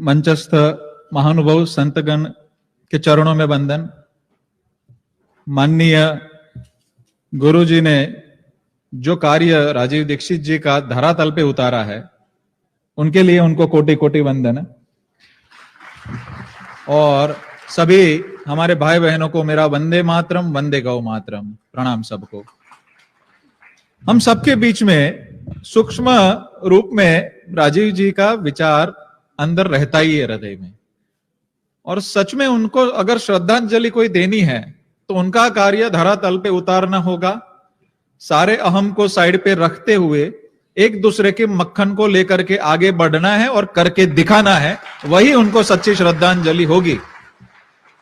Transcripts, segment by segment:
मंचस्थ महानुभाव संतगण के चरणों में वंदन। माननीय गुरु जी ने जो कार्य राजीव दीक्षित जी का धरातल पे उतारा है, उनके लिए उनको कोटि कोटि वंदन। और सभी हमारे भाई बहनों को मेरा वंदे मातरम, वंदे गौ मातरम, प्रणाम सबको। हम सबके बीच में सूक्ष्म रूप में राजीव जी का विचार अंदर रहता ही है हृदय में, और सच में उनको अगर श्रद्धांजलि कोई देनी है तो उनका कार्य धरातल पे उतारना होगा। सारे अहम को साइड पे रखते हुए एक दूसरे के मक्खन को लेकर के आगे बढ़ना है और करके दिखाना है, वही उनको सच्ची श्रद्धांजलि होगी।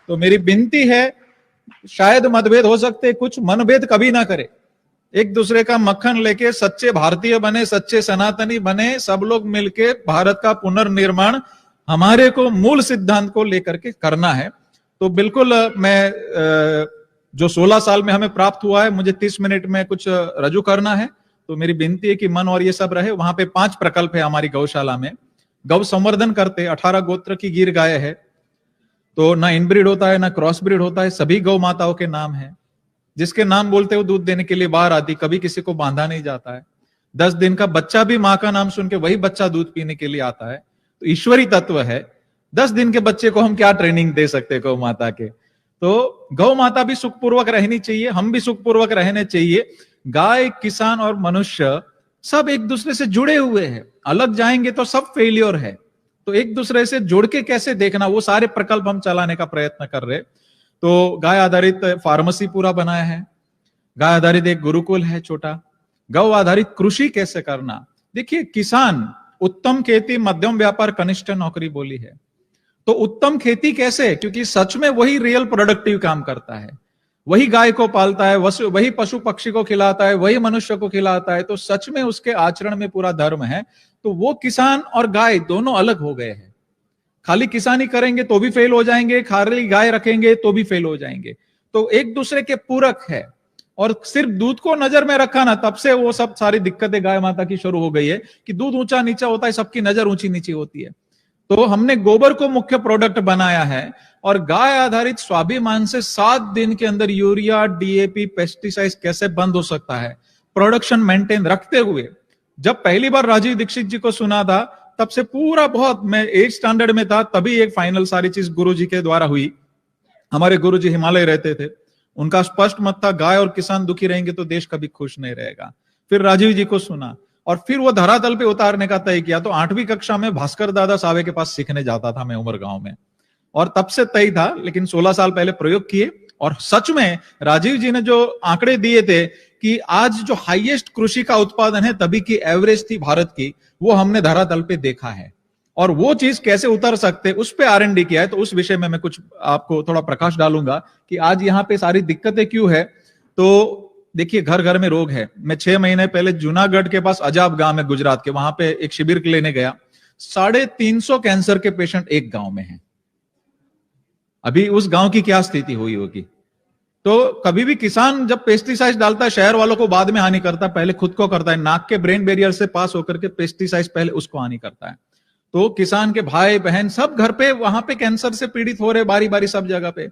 तो मेरी विनती है, शायद मतभेद हो सकते, कुछ मनभेद कभी ना करे, एक दूसरे का मक्खन लेके सच्चे भारतीय बने, सच्चे सनातनी बने, सब लोग मिलके भारत का पुनर्निर्माण हमारे को मूल सिद्धांत को लेकर के करना है। तो बिल्कुल मैं जो 16 साल में हमें प्राप्त हुआ है, मुझे 30 मिनट में कुछ रजू करना है। तो मेरी विनती है कि मन और ये सब रहे। वहां पे 5 प्रकल्प है हमारी गौशाला में। गौ संवर्धन करते, 18 गोत्र की गिर गाय है, तो ना इनब्रीड होता है ना क्रॉस ब्रीड होता है, सभी गौ माताओं के नाम है। जिसके नाम बोलते हो दूध देने के लिए बाहर आती, कभी किसी को बांधा नहीं जाता है। 10 दिन का बच्चा भी माँ का नाम सुन के वही बच्चा दूध पीने के लिए आता है। तो ईश्वरी तत्व है। 10 दिन के बच्चे को हम क्या ट्रेनिंग दे सकते गौ माता के। तो गौ माता भी सुखपूर्वक रहनी चाहिए, हम भी सुखपूर्वक रहने चाहिए। गाय, किसान और मनुष्य सब एक दूसरे से जुड़े हुए हैं। अलग जाएंगे तो सब फेलियर है। तो एक दूसरे से जुड़ के कैसे देखना, वो सारे प्रकल्प हम चलाने का प्रयत्न कर रहे। तो गाय आधारित फार्मेसी पूरा बनाया है, गाय आधारित एक गुरुकुल है छोटा, गौ आधारित कृषि कैसे करना। देखिए, किसान उत्तम खेती, मध्यम व्यापार, कनिष्ठ नौकरी बोली है। तो उत्तम खेती कैसे, क्योंकि सच में वही रियल प्रोडक्टिव काम करता है, वही गाय को पालता है, वही पशु पक्षी को खिलाता है, वही मनुष्य को खिलाता है। तो सच में उसके आचरण में पूरा धर्म है। तो वो किसान और गाय दोनों अलग हो गए हैं। खाली किसानी करेंगे तो भी फेल हो जाएंगे, खाली गाय रखेंगे तो भी फेल हो जाएंगे। तो एक दूसरे के पूरक है। और सिर्फ दूध को नजर में रखा ना, तब से वो सब सारी दिक्कतें गाय माता की शुरू हो गई है कि दूध ऊंचा नीचा होता है, सबकी नजर ऊंची नीची होती है। तो हमने गोबर को मुख्य प्रोडक्ट बनाया है, और गाय आधारित स्वाभिमान से 7 दिन के अंदर यूरिया, डीएपी, पेस्टिसाइड कैसे बंद हो सकता है, प्रोडक्शन मेंटेन रखते हुए। जब पहली बार राजीव दीक्षित जी को सुना था, तब से पूरा बहुत, मैं 8th स्टैंडर्ड में था, तभी एक फाइनल सारी चीज गुरु जी के द्वारा हुई। हमारे गुरु जी हिमालय रहते थे, उनका स्पष्ट मत था, गाय और किसान दुखी रहेंगे तो देश कभी खुश नहीं रहेगा। फिर राजीव जी को सुना और फिर वो धरातल पे उतारने का तय किया। तो 8वीं कक्षा में भास्कर दादा सावे के पास सीखने जाता था मैं उमरगांव में, और तब से तय था। लेकिन 16 साल पहले प्रयोग किए, और सच में राजीव जी ने जो आंकड़े दिए थे कि आज जो हाईएस्ट कृषि का उत्पादन है, तभी की एवरेज थी भारत की, वो हमने धरातल पे देखा है। और वो चीज कैसे उतर सकते, उस पे R&D किया है। तो उस विषय में मैं कुछ आपको थोड़ा प्रकाश डालूंगा कि आज यहाँ पे सारी दिक्कतें क्यों है। तो देखिए, घर घर में रोग है। मैं 6 महीने पहले जूनागढ़ के पास अजाब गांव है गुजरात के, वहां पे एक शिविर के लेने गया। 350 कैंसर के पेशेंट एक गांव में हैं। अभी उस गांव की क्या स्थिति हुई होगी। तो कभी भी किसान जब पेस्टिसाइड डालता है, शहर वालों को बाद में हानि करता है, पहले खुद को करता है। नाक के ब्रेन बैरियर से पास होकर के पेस्टिसाइड पहले उसको हानि करता है। तो किसान के भाई बहन सब घर पे, वहां पे कैंसर से पीड़ित हो रहे बारी बारी सब जगह पे।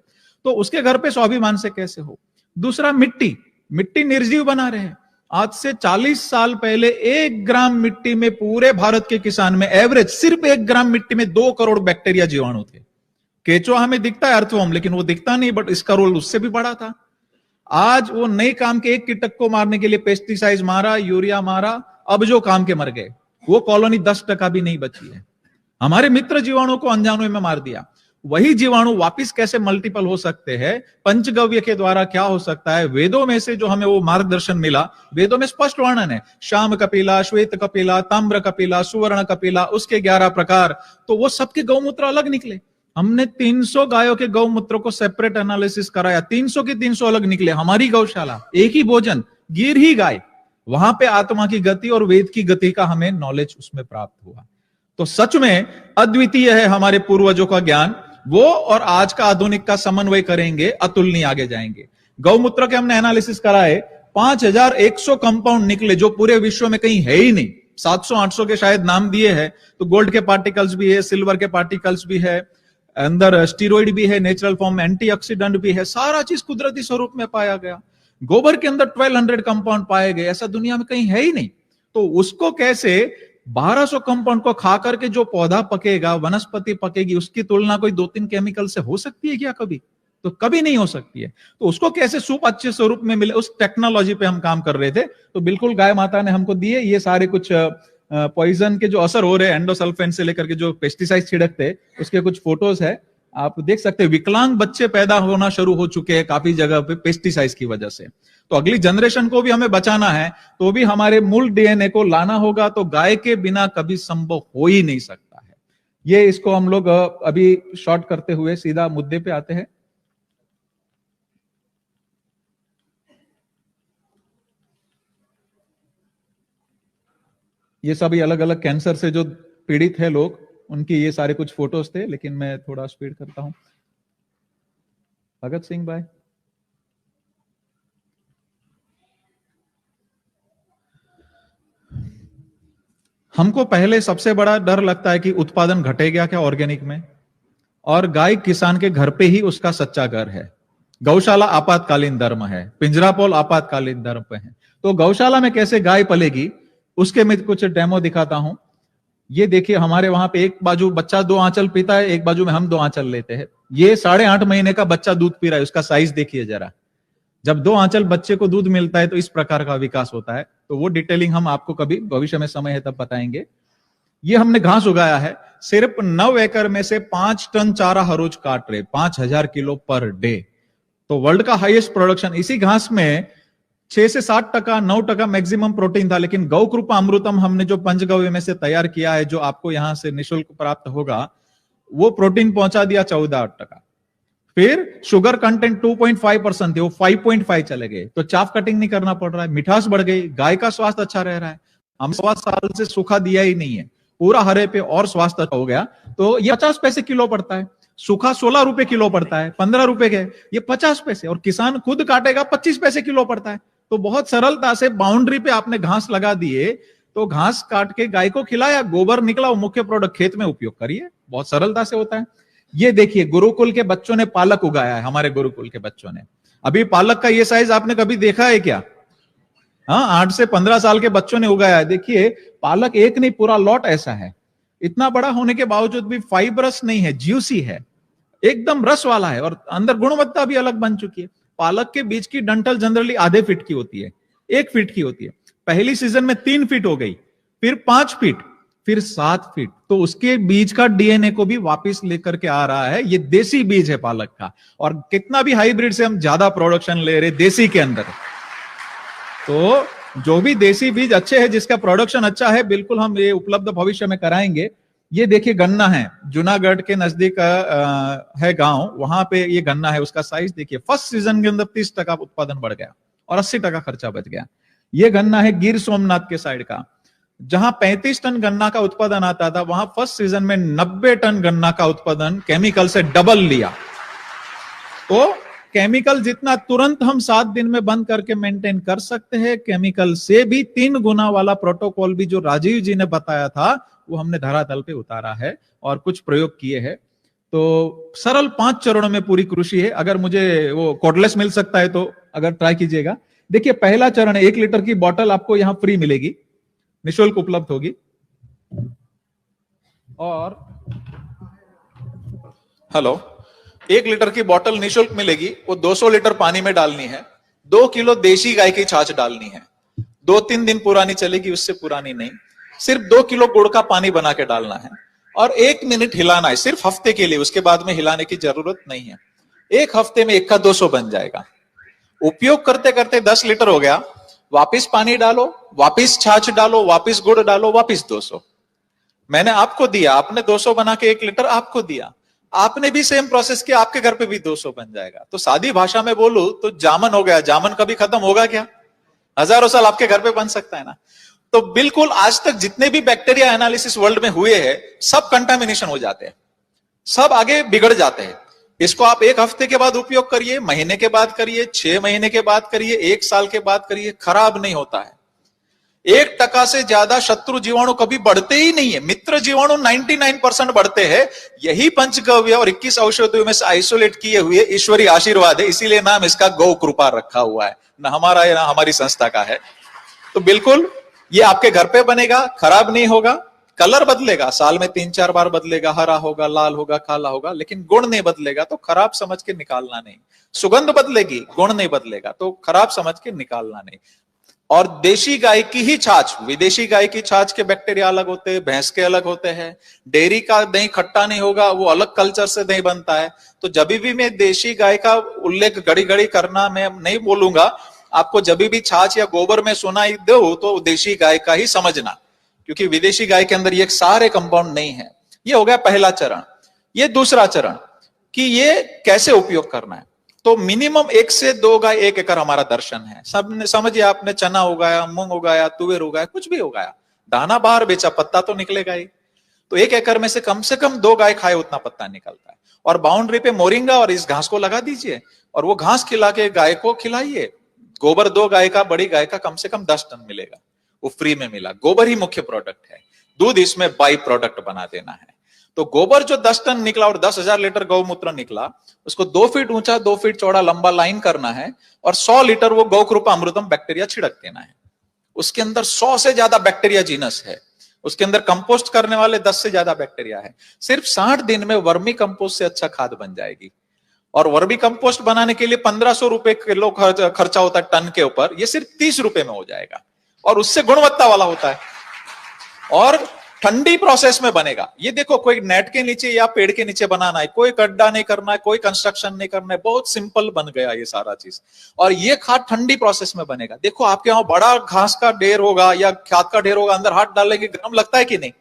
तो उसके घर पे स्वाभिमान से कैसे हो। दूसरा, मिट्टी निर्जीव बना रहे हैं। आज से 40 साल पहले 1 ग्राम मिट्टी में पूरे भारत के किसान में एवरेज सिर्फ 1 ग्राम मिट्टी में 2 करोड़ बैक्टीरिया जीवाणु थे। केचुआ हमें दिखता है, अर्थवर्म, लेकिन वो दिखता नहीं, बट इसका रोल उससे भी बड़ा था। आज वो नए काम के एक कीटक को मारने के लिए पेस्टिसाइड मारा, यूरिया मारा, अब जो काम के मर गए, वो कॉलोनी 10% भी नहीं बची है। हमारे मित्र जीवाणु को अनजाने में मार दिया। वही जीवाणु वापिस कैसे मल्टीपल हो सकते हैं, पंचगव्य के द्वारा क्या हो सकता है। वेदों में से जो हमें वो मार्गदर्शन मिला, वेदों में स्पष्ट वर्णन है, श्याम कपिला, श्वेत कपिला, ताम्र कपिला, सुवर्ण कपिला, उसके 11 प्रकार। तो वो सबके गौमूत्र अलग निकले। हमने 300 गायों के गौमूत्र को सेपरेट एनालिसिस कराया, 300 के 300 अलग निकले। हमारी गौशाला, एक ही भोजन, गिर ही गाय, वहां पे आत्मा की गति और वेद की गति का हमें नॉलेज उसमें प्राप्त हुआ। तो सच में अद्वितीय है हमारे पूर्वजों का ज्ञान। वो और आज का आधुनिक का समन्वय करेंगे, अतुलनीय आगे जाएंगे। गौमूत्र के हमने एनालिसिस कराए, 5100 कंपाउंड निकले, जो पूरे विश्व में कहीं है ही नहीं। 700-800 के शायद नाम दिए हैं। तो गोल्ड के पार्टिकल्स भी है, सिल्वर के पार्टिकल्स भी है, अंदर स्टीरॉइड भी है, नेचुरल फॉर्म में एंटीऑक्सीडेंट भी है, सारा चीज कुदरती स्वरूप में पाया गया। गोबर के अंदर 1200 कंपाउंड पाए गए, ऐसा दुनिया में कहीं है ही नहीं। तो उसको कैसे 1200 कंपाउंड को खा करके जो पौधा पकेगा, वनस्पति पकेगी, उसकी तुलना कोई 2-3 केमिकल से हो सकती है क्या कभी? तो कभी नहीं हो सकती है। तो उसको कैसे सूप अच्छे स्वरूप में मिले, उस टेक्नोलॉजी पे हम काम कर रहे थे। तो बिल्कुल गाय माता ने हमको दिए ये सारे कुछ पॉइजन के जो असर हो रहे हैं, एंडोसल्फेन से लेकर के जो पेस्टिसाइड छिड़कते, उसके कुछ फोटोज है, आप देख सकते हैं। विकलांग बच्चे पैदा होना शुरू हो चुके हैं काफी जगह पे पेस्टिसाइड की वजह से। तो अगली जनरेशन को भी हमें बचाना है, तो भी हमारे मूल डीएनए को लाना होगा। तो गाय के बिना कभी संभव हो ही नहीं सकता है ये। इसको हम लोग अभी शॉर्ट करते हुए सीधा मुद्दे पे आते हैं। ये सभी अलग अलग कैंसर से जो पीड़ित है लोग, उनकी ये सारे कुछ फोटोज थे, लेकिन मैं थोड़ा स्पीड करता हूं। भगत सिंह भाई, हमको पहले सबसे बड़ा डर लगता है कि उत्पादन घटेगा क्या ऑर्गेनिक में, और गाय किसान के घर पे ही उसका सच्चा घर है। गौशाला आपातकालीन धर्म है, पिंजरापोल आपातकालीन धर्म पे है। तो गौशाला में कैसे गाय पलेगी, उसके मैं कुछ डेमो दिखाता हूं। ये देखिए, हमारे वहां पे एक बाजू बच्चा 2 आंचल पीता है, एक बाजू में हम 2 आंचल लेते हैं। ये 8.5 महीने का बच्चा दूध पी रहा है, उसका साइज देखिए जरा। जब 2 आंचल बच्चे को दूध मिलता है तो इस प्रकार का विकास होता है। तो वो डिटेलिंग हम आपको कभी भविष्य में समय है तब बताएंगे। ये हमने घास उगाया है, सिर्फ 9 एकड़ में से 5 टन चारा हर रोज काट रहे, 5000 किलो पर डे। तो वर्ल्ड का हाईएस्ट प्रोडक्शन इसी घास में 6 से 7%, 9% मैक्सिमम प्रोटीन था। लेकिन गौ कृपा अमृतम हमने जो पंचगव्य में से तैयार किया है, जो आपको यहां से निःशुल्क प्राप्त होगा, वो प्रोटीन पहुंचा दिया 14%। फिर शुगर कंटेंट 2.5% थे, वो 5.5 चले गए। तो चाफ कटिंग नहीं करना पड़ रहा है, मिठास बढ़ गई, गाय का स्वास्थ्य अच्छा रह रहा है। हम 1.25 साल से सूखा दिया ही नहीं है, पूरा हरे पे और स्वास्थ्य अच्छा हो गया। तो ये 50 पैसे किलो पड़ता है, सूखा 16 रुपए किलो पड़ता है, 15 रुपए के, ये 50 पैसे, और किसान खुद काटेगा 25 पैसे किलो पड़ता है। तो बहुत सरलता से बाउंड्री पे आपने घास लगा दिए, तो घास काट के गाय को खिलाया, गोबर निकला, वो मुख्य प्रोडक्ट खेत में उपयोग करिए, बहुत सरलता से होता है। ये देखिए, गुरुकुल के बच्चों ने पालक उगाया है, हमारे गुरुकुल के बच्चों ने। अभी पालक का ये साइज आपने कभी देखा है क्या? हाँ, 8 से 15 साल के बच्चों ने उगाया है। देखिए, पालक एक नहीं, पूरा लॉट ऐसा है। इतना बड़ा होने के बावजूद भी फाइबरस नहीं है, ज्यूसी है, एकदम रस वाला है, और अंदर गुणवत्ता भी अलग बन चुकी है। पालक के बीज की डंठल जनरली आधे फीट की होती है, 1 फीट की होती है। पहली सीजन में 3 फीट हो गई, फिर 5 फीट, फिर 7 फीट। तो उसके बीज का डीएनए को भी वापस लेकर के आ रहा है। ये देसी बीज है पालक का, और कितना भी हाइब्रिड से हम ज्यादा प्रोडक्शन ले रहे देसी के अंदर। तो जो भी देसी बीज अच्छे हैं, जिसका प्रोडक्शन अच्छा है, बिल्कुल हम ये उपलब्ध भविष्य में कराएंगे। ये देखिए, गन्ना है, जूनागढ़ के नजदीक है गांव, वहां पे ये गन्ना है। उसका साइज देखिए, फर्स्ट सीजन के अंदर 30% उत्पादन बढ़ गया और 80% खर्चा बच गया। ये गन्ना है गिर सोमनाथ के साइड का, जहां 35 टन गन्ना का उत्पादन आता था, वहां फर्स्ट सीजन में 90 टन गन्ना का उत्पादन केमिकल से डबल लिया। तो केमिकल जितना तुरंत हम 7 दिन में बंद करके मेंटेन कर सकते हैं, केमिकल से भी 3 गुना वाला प्रोटोकॉल भी जो राजीव जी ने बताया था, वो हमने धरातल पे उतारा है और कुछ प्रयोग किए हैं। तो सरल 5 चरणों में पूरी कृषि है। अगर मुझे वो कोडलेस मिल सकता है तो अगर ट्राई कीजिएगा। देखिए, पहला चरण है, 1 लीटर की बोतल आपको यहां फ्री मिलेगी, निःशुल्क उपलब्ध होगी। और हेलो, 1 लीटर की बोतल निःशुल्क मिलेगी। वो 200 लीटर पानी में डालनी है, 2 किलो देशी गाय की छाछ डालनी है, 2-3 दिन पुरानी चलेगी, उससे पुरानी नहीं। सिर्फ 2 किलो गुड़ का पानी बना के डालना है और 1 मिनट हिलाना है, सिर्फ हफ्ते के लिए, उसके बाद में हिलाने की जरूरत नहीं है। 1 हफ्ते में 1 का 200 बन जाएगा। उपयोग करते करते 10 लीटर हो गया, वापिस पानी डालो, वापिस छाछ डालो, वापिस गुड़ डालो, वापिस 200। मैंने आपको दिया, आपने 200 बना के 1 लीटर आपको दिया, आपने भी सेम प्रोसेस किया, आपके घर पे भी 200 बन जाएगा। तो सादी भाषा में बोलूं तो जामन हो गया। जामन कभी खत्म होगा क्या? हजारों साल आपके घर पे बन सकता है ना। तो बिल्कुल आज तक जितने भी बैक्टीरिया एनालिसिस वर्ल्ड में हुए हैं, सब कंटामिनेशन हो जाते हैं, सब आगे बिगड़ जाते हैं। इसको आप 1 हफ्ते के बाद उपयोग करिए, महीने के बाद करिए, 6 महीने के बाद करिए, 1 साल के बाद करिए, खराब नहीं होता है। 1% से ज्यादा शत्रु जीवाणु कभी बढ़ते ही नहीं है। मित्र जीवाणु 99% बढ़ते हैं। यही पंचगव्य और 21 औषधियों में से आइसोलेट किए हुए ईश्वरीय आशीर्वाद है, इसीलिए नाम इसका गौ कृपा रखा हुआ है। ना हमारा है ना हमारी संस्था का है। तो बिल्कुल ये आपके घर पे बनेगा, खराब नहीं होगा। कलर बदलेगा, साल में 3-4 बार बदलेगा, हरा होगा, लाल होगा, काला होगा, लेकिन गुण नहीं बदलेगा, तो खराब समझ के निकालना नहीं। सुगंध बदलेगी, गुण नहीं बदलेगा, तो खराब समझ के निकालना नहीं। और देशी गाय की ही छाछ, विदेशी गाय की छाछ के बैक्टीरिया अलग होते हैं, भैंस के अलग होते हैं। डेयरी का दही खट्टा नहीं होगा, वो अलग कल्चर से दही बनता है। तो जब भी मैं देशी गाय का उल्लेख घड़ी घड़ी करना मैं नहीं बोलूंगा, आपको जब भी छाछ या गोबर में सुनाई दो तो देशी गाय का ही समझना, क्योंकि विदेशी गाय के अंदर ये सारे कंपाउंड नहीं है। ये हो गया पहला चरण। ये दूसरा चरण कि ये कैसे उपयोग करना है। तो मिनिमम 1 से 2 गाय 1 एकड़ हमारा दर्शन है। सबने समझिए, आपने चना उगाया, मूंग उगाया, तुवेर उगाया, कुछ भी उगाया, दाना बाहर बेचा, पत्ता तो निकलेगा ही। तो 1 एकड़ में से कम 2 गाय खाए उतना पत्ता निकलता है। और बाउंड्री पे मोरिंगा और इस घास को लगा दीजिए और वो घास खिला के गाय को खिलाइए। गोबर 2 गाय का, बड़ी गाय का कम से कम 10 टन मिलेगा, वो फ्री में मिला। गोबर ही मुख्य प्रोडक्ट है, दूध इसमें बाई प्रोडक्ट बना देना है। तो गोबर जो 10 टन निकला और 10,000 लीटर गौमूत्र निकला, उसको 2 फीट ऊंचा 2 फीट चौड़ा लंबा लाइन करना है और 100 लीटर वो गौकृपा अमृतम बैक्टीरिया छिड़क देना है। उसके अंदर 100 से ज्यादा बैक्टीरिया जीनस है, उसके अंदर कंपोस्ट करने वाले 10 से ज्यादा बैक्टीरिया है। सिर्फ 60 दिन में वर्मी कंपोस्ट से अच्छा खाद बन जाएगी। और वर्मी कंपोस्ट बनाने के लिए 1500 रुपए किलो खर्चा होता है टन के ऊपर, ये सिर्फ 30 रुपए में हो जाएगा और उससे गुणवत्ता वाला होता है और ठंडी प्रोसेस में बनेगा। ये देखो, कोई नेट के नीचे या पेड़ के नीचे बनाना है, कोई गड्ढा नहीं करना है, कोई कंस्ट्रक्शन नहीं करना है, बहुत सिंपल बन गया ये सारा चीज। और ये खाद ठंडी प्रोसेस में बनेगा। देखो, आपके वहां बड़ा घास का ढेर होगा या खाद का ढेर होगा, अंदर हाथ डालेंगे गर्म लगता है कि नहीं?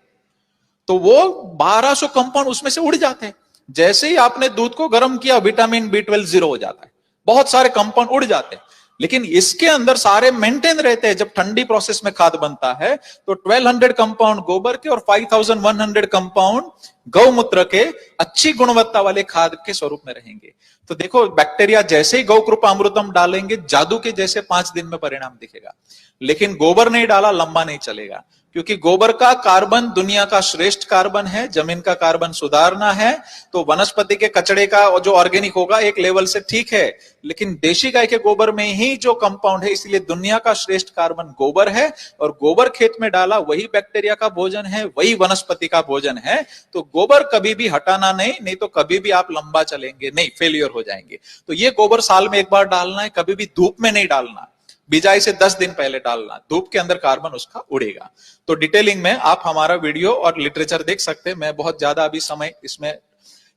तो वो 1200 कंपाउंड उसमें से उड़ जाते हैं। जैसे ही आपने दूध को गर्म किया, विटामिन B12 0 हो जाता है, बहुत सारे कंपाउंड उड़ जाते हैं। लेकिन इसके अंदर सारे मेंटेन रहते हैं। जब ठंडी प्रोसेस में खाद बनता है तो 1200 कंपाउंड गोबर के और 5100 कंपाउंड गौमूत्र के अच्छी गुणवत्ता वाले खाद के स्वरूप में रहेंगे। तो देखो, बैक्टीरिया जैसे ही गौकृपा अमृतम डालेंगे, जादू के जैसे 5 दिन में परिणाम दिखेगा। लेकिन गोबर नहीं डाला, लंबा नहीं चलेगा, क्योंकि गोबर का कार्बन दुनिया का श्रेष्ठ कार्बन है। जमीन का कार्बन सुधारना है तो वनस्पति के कचड़े का जो ऑर्गेनिक होगा एक लेवल से ठीक है, लेकिन देशी गाय के गोबर में ही जो कंपाउंड है, इसलिए दुनिया का श्रेष्ठ कार्बन गोबर है। और गोबर खेत में डाला, वही बैक्टीरिया का भोजन है, वही वनस्पति का भोजन है। तो गोबर कभी भी हटाना नहीं तो कभी भी आप लंबा चलेंगे नहीं, फेलियर हो जाएंगे। तो ये गोबर साल में 1 बार डालना है, कभी भी धूप में नहीं डालना, बिजाई से 10 दिन पहले डालना, धूप के अंदर कार्बन उसका उड़ेगा। तो डिटेलिंग में आप हमारा वीडियो और लिटरेचर देख सकते हैं। मैं बहुत ज्यादा अभी समय इसमें,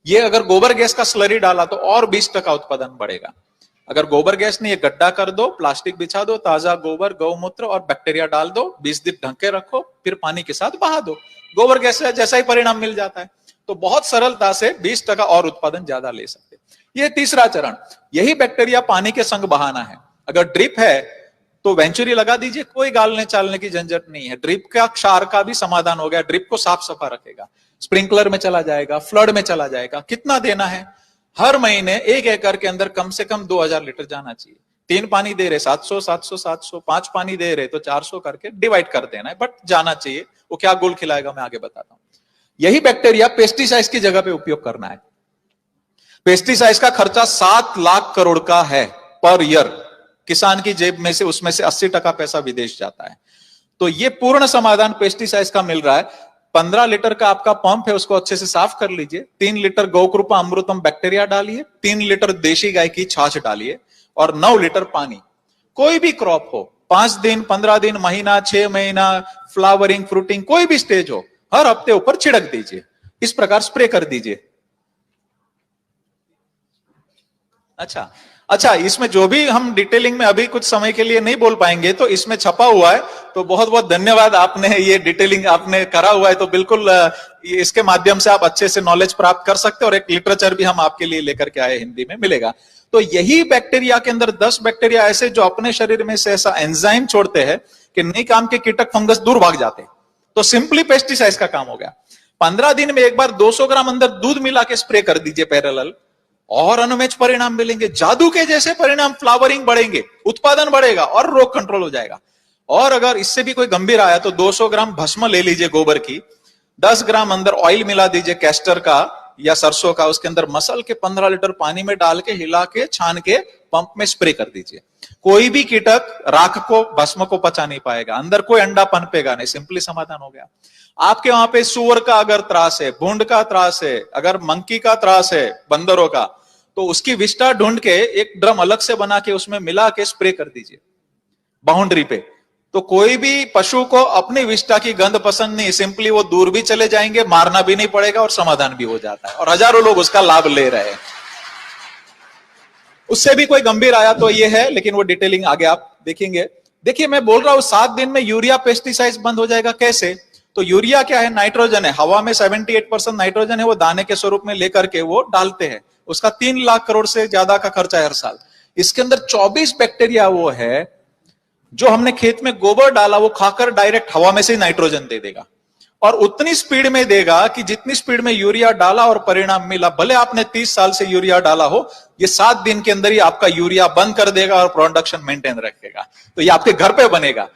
ये अगर गोबर गैस का स्लरी डाला तो और 20% उत्पादन बढ़ेगा। अगर गोबर गैस नहीं, ये गड्ढा कर दो, प्लास्टिक बिछा दो, ताजा गोबर, गौमूत्र और बैक्टीरिया डाल दो, 20 दिन ढक के रखो, फिर पानी के साथ बहा दो, गोबर गैस जैसा ही परिणाम मिल जाता है। तो बहुत सरलता से 20% और उत्पादन ज्यादा ले सकते। ये तीसरा चरण, यही बैक्टीरिया पानी के संग बहाना है। अगर ड्रिप है तो वेंचुरी लगा दीजिए, कोई गालने चालने की झंझट नहीं है। ड्रिप का क्षार का भी समाधान हो गया, ड्रिप को साफ सफा रखेगा। स्प्रिंकलर में चला जाएगा, फ्लड में चला जाएगा। कितना देना है? हर महीने 1 एकड़ के अंदर कम से कम 2000 लीटर जाना चाहिए। 3 पानी दे रहे 700 700 700, 5 पानी दे रहे तो 400 करके डिवाइड कर देना है, बट जाना चाहिए। वो क्या गोल खिलाएगा मैं आगे बताता हूं। यही बैक्टीरिया पेस्टिसाइड्स की जगह पे उपयोग करना है। पेस्टिसाइड्स का खर्चा 7 लाख करोड़ का है पर ईयर। किसान की जेब में से उसमें से 80% पैसा विदेश जाता है। तो ये पूर्ण समाधान पेस्टिसाइड्स का मिल रहा है। 15 लीटर का आपका पंप है, उसको अच्छे से साफ कर लीजिए। 3 लीटर गौकृपा अमृतम बैक्टीरिया डालिए, 3 लीटर देशी गाय की छाछ डालिए और 9 लीटर पानी। कोई भी क्रॉप हो, 5 दिन, 15 दिन, महीना, 6 महीना, फ्लावरिंग, फ्रूटिंग, कोई भी स्टेज हो, हर हफ्ते ऊपर छिड़क दीजिए। इस प्रकार स्प्रे कर दीजिए। अच्छा, इसमें जो भी हम डिटेलिंग में अभी कुछ समय के लिए नहीं बोल पाएंगे, तो इसमें छपा हुआ है। तो बहुत बहुत धन्यवाद, आपने ये डिटेलिंग आपने करा हुआ है। तो बिल्कुल इसके माध्यम से आप अच्छे से नॉलेज प्राप्त कर सकते हैं और एक लिटरेचर भी हम आपके लिए लेकर के आए, हिंदी में मिलेगा। तो यही बैक्टीरिया के अंदर 10 बैक्टीरिया ऐसे जो अपने शरीर में से ऐसा एंजाइम छोड़ते हैं कि नहीं काम के कीटक फंगस दूर भाग जाते हैं। तो सिंपली पेस्टिसाइड का काम हो गया। 15 दिन में एक बार 200 ग्राम अंदर दूध मिला के स्प्रे कर दीजिए पैरेलल, और अनमेच परिणाम मिलेंगे। जादू के जैसे परिणाम, फ्लावरिंग बढ़ेंगे, उत्पादन बढ़ेगा और रोग कंट्रोल हो जाएगा। और अगर इससे भी कोई गंभीर आया तो 200 ग्राम भस्म ले लीजिए गोबर की, 10 ग्राम अंदर ऑयल मिला दीजिए कैस्टर का या सरसों का, उसके अंदर मसल के 15 लीटर पानी में डाल के हिला के छान के पंप में स्प्रे कर दीजिए। कोई भी कीटक राख को भस्म को पचा नहीं पाएगा, अंदर कोई अंडा पनपेगा नहीं, सिंपली समाधान हो गया। आपके वहां पे सुअर का अगर त्रास है, भूंड का त्रास है, अगर मंकी का त्रास है, बंदरों का, तो उसकी विष्ठा ढूंढ के एक ड्रम अलग से बना के उसमें मिला के स्प्रे कर दीजिए बाउंड्री पे। तो कोई भी पशु को अपनी विष्ठा की गंध पसंद नहीं, सिंपली वो दूर भी चले जाएंगे, मारना भी नहीं पड़ेगा और समाधान भी हो जाता है, और हजारों लोग उसका लाभ ले रहे हैं। उससे भी कोई गंभीर आया तो ये है, लेकिन वो डिटेलिंग आगे आप देखेंगे। देखिए मैं बोल रहा हूं 7 दिन में यूरिया पेस्टिसाइड बंद हो जाएगा, कैसे? तो यूरिया क्या है? नाइट्रोजन है, हवा में 78% नाइट्रोजन है, वो दाने के स्वरूप में लेकर के वो डालते हैं। उसका 3 लाख करोड़ से ज्यादा का खर्चा है हर साल। इसके अंदर 24 बैक्टीरिया वो है जो हमने खेत में गोबर डाला वो खाकर डायरेक्ट हवा में से नाइट्रोजन दे देगा, और उतनी स्पीड में देगा कि जितनी स्पीड में यूरिया डाला और परिणाम मिला। भले आपने 30 साल से यूरिया डाला हो, ये 7 दिन के अंदर ही आपका यूरिया बंद कर देगा और प्रोडक्शन मेंटेन रखेगा। तो ये आपके घर पे बनेगा,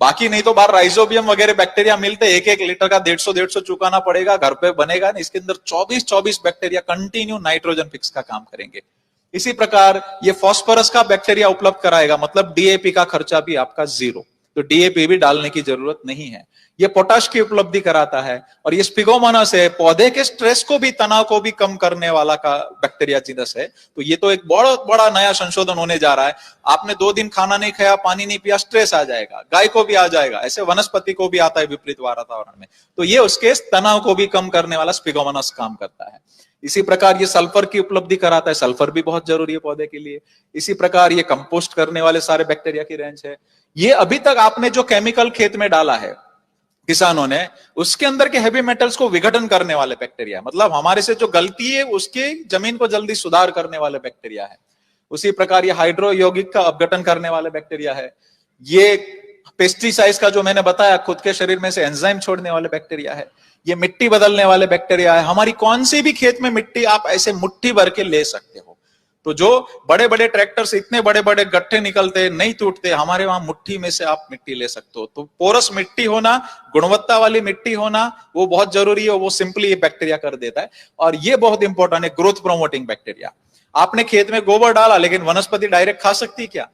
बाकी नहीं तो बाहर राइजोबियम वगैरह बैक्टीरिया मिलते, 1-1 लीटर का 150 चुकाना पड़ेगा, घर पे बनेगा नहीं। इसके अंदर 24 बैक्टीरिया कंटिन्यू नाइट्रोजन फिक्स का काम करेंगे। इसी प्रकार ये फास्फोरस का बैक्टीरिया उपलब्ध कराएगा, मतलब डीएपी का खर्चा भी आपका 0, तो डीएपी भी डालने की जरूरत नहीं है। ये पोटाश की उपलब्धि कराता है, और ये स्पिगोमोनास है, पौधे के स्ट्रेस को भी, तनाव को भी कम करने वाला का बैक्टीरिया जिनस है। तो ये तो एक बहुत बड़ा नया संशोधन होने जा रहा है। आपने 2 दिन खाना नहीं खाया, पानी नहीं पिया, स्ट्रेस आ जाएगा, गाय को भी आ जाएगा, ऐसे वनस्पति को भी आता है विपरीत वातावरण में। तो ये उसके तनाव को भी कम करने वाला स्पिगोमोनास काम करता है। इसी प्रकार ये सल्फर की उपलब्धि कराता है, सल्फर भी बहुत जरूरी है पौधे के लिए। इसी प्रकार ये कंपोस्ट करने वाले सारे बैक्टीरिया की रेंज है। ये अभी तक आपने जो केमिकल खेत में डाला है किसानों ने, उसके अंदर के हेवी मेटल्स को विघटन करने वाले बैक्टीरिया, मतलब हमारे से जो गलती है उसके जमीन को जल्दी सुधार करने वाले बैक्टीरिया है। उसी प्रकार ये हाइड्रो यौगिक का अपघटन करने वाले बैक्टीरिया है। ये पेस्टिसाइड्स का जो मैंने बताया, खुद के शरीर में से एंजाइम छोड़ने वाले बैक्टीरिया है। ये मिट्टी बदलने वाले बैक्टीरिया है। हमारी कौन सी भी खेत में मिट्टी आप ऐसे मुट्ठी भर के ले सकते हो। तो जो बड़े बड़े ट्रैक्टर से इतने बड़े बड़े गट्ठे निकलते नहीं टूटते, हमारे वहां मुट्ठी में से आप मिट्टी ले सकते हो। तो पोरस मिट्टी होना, गुणवत्ता वाली मिट्टी होना, वो बहुत जरूरी है। वो सिंपली ये बैक्टीरिया कर देता है, और ये बहुत इंपॉर्टेंट है, ग्रोथ प्रोमोटिंग बैक्टीरिया। आपने खेत में गोबर डाला, लेकिन वनस्पति डायरेक्ट खा सकती है क्या?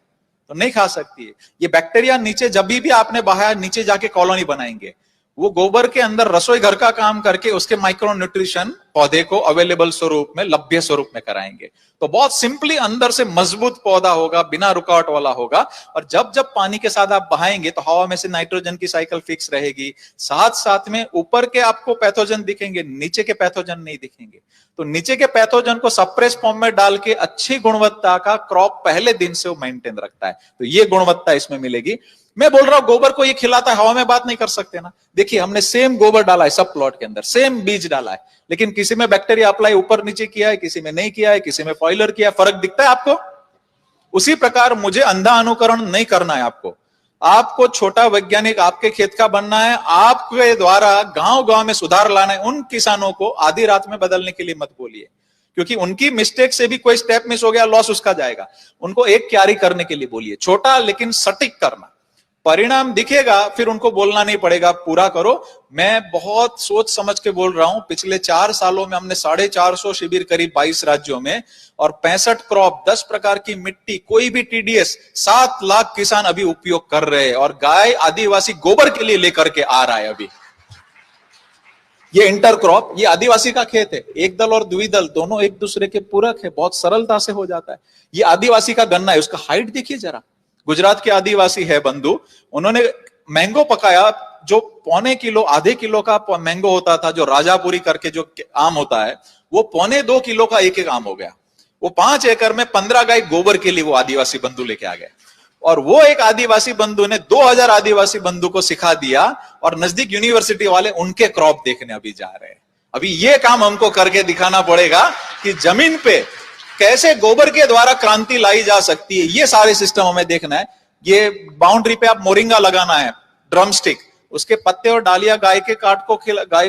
तो नहीं खा सकती है। ये बैक्टीरिया नीचे जब भी आपने बहाया, नीचे जाके कॉलोनी बनाएंगे। वो गोबर के अंदर रसोई घर का काम करके उसके माइक्रो न्यूट्रिशन पौधे को अवेलेबल स्वरूप में, लभ्य स्वरूप में कराएंगे। तो बहुत सिंपली अंदर से मजबूत पौधा होगा, बिना रुकावट वाला होगा। और जब जब पानी के साथ आप बहाएंगे तो हवा में से नाइट्रोजन की साइकिल फिक्स रहेगी। साथ साथ में ऊपर के आपको पैथोजन दिखेंगे, नीचे के पैथोजन नहीं दिखेंगे। तो नीचे के पैथोजन को सप्रेस फॉर्म में डाल के अच्छी गुणवत्ता का क्रॉप पहले दिन से वो मेंटेन रखता है। तो ये गुणवत्ता इसमें मिलेगी। मैं बोल रहा हूं गोबर को ये खिलाता है, हवा में बात नहीं कर सकते ना। देखिए हमने सेम गोबर डाला है सब प्लॉट के अंदर, सेम बीज डाला है, लेकिन किसी में बैक्टीरिया अप्लाई ऊपर नीचे किया है, किसी में नहीं किया है, किसी में फॉइलर किया है। फर्क दिखता है आपको? उसी प्रकार मुझे अंधा अनुकरण नहीं करना है आपको। आपको छोटा वैज्ञानिक आपके खेत का बनना है। आपके द्वारा गांव गांव में सुधार लाना है। उन किसानों को आधी रात में बदलने के लिए मत बोलिए, क्योंकि उनकी मिस्टेक से भी कोई स्टेप मिस हो गया, लॉस उसका जाएगा। उनको एक क्यारी करने के लिए बोलिए, छोटा लेकिन सटीक करना, परिणाम दिखेगा, फिर उनको बोलना नहीं पड़ेगा पूरा करो। मैं बहुत सोच समझ के बोल रहा हूं। पिछले 4 सालों में हमने 450 शिविर करीब 22 राज्यों में, और 65 क्रॉप, 10 प्रकार की मिट्टी, कोई भी टीडीएस, 7 लाख किसान अभी उपयोग कर रहे हैं। और गाय आदिवासी गोबर के लिए लेकर के आ रहा है। अभी ये इंटर क्रॉप, ये आदिवासी का खेत है, एक दल और द्विदल दोनों एक दूसरे के पूरक है, बहुत सरलता से हो जाता है। ये आदिवासी का गन्ना है, उसका हाइट देखिए जरा। गुजरात के आदिवासी है बंधु, उन्होंने मैंगो पकाया जो 1.25 किलो, आधे किलो का मैंगो होता था, जो राजापुरी करके जो आम होता है, वो 1.25 किलो का एक आम हो गया। वो 5 एकड़ में 15 गाय गोबर के लिए वो आदिवासी बंधु लेके आ गए। और वो एक आदिवासी बंधु ने 2000 आदिवासी बंधु को सिखा दिया, और नजदीक यूनिवर्सिटी वाले उनके क्रॉप देखने अभी जा रहे हैं। अभी ये काम हमको करके दिखाना पड़ेगा कि जमीन पे कैसे गोबर के द्वारा क्रांति लाई जा सकती है। ये सारे सिस्टम हमें देखना है। ये बाउंड्री पे आप मोरिंगा लगाना है, ड्रम स्टिक, उसके पत्ते और डालियां गाय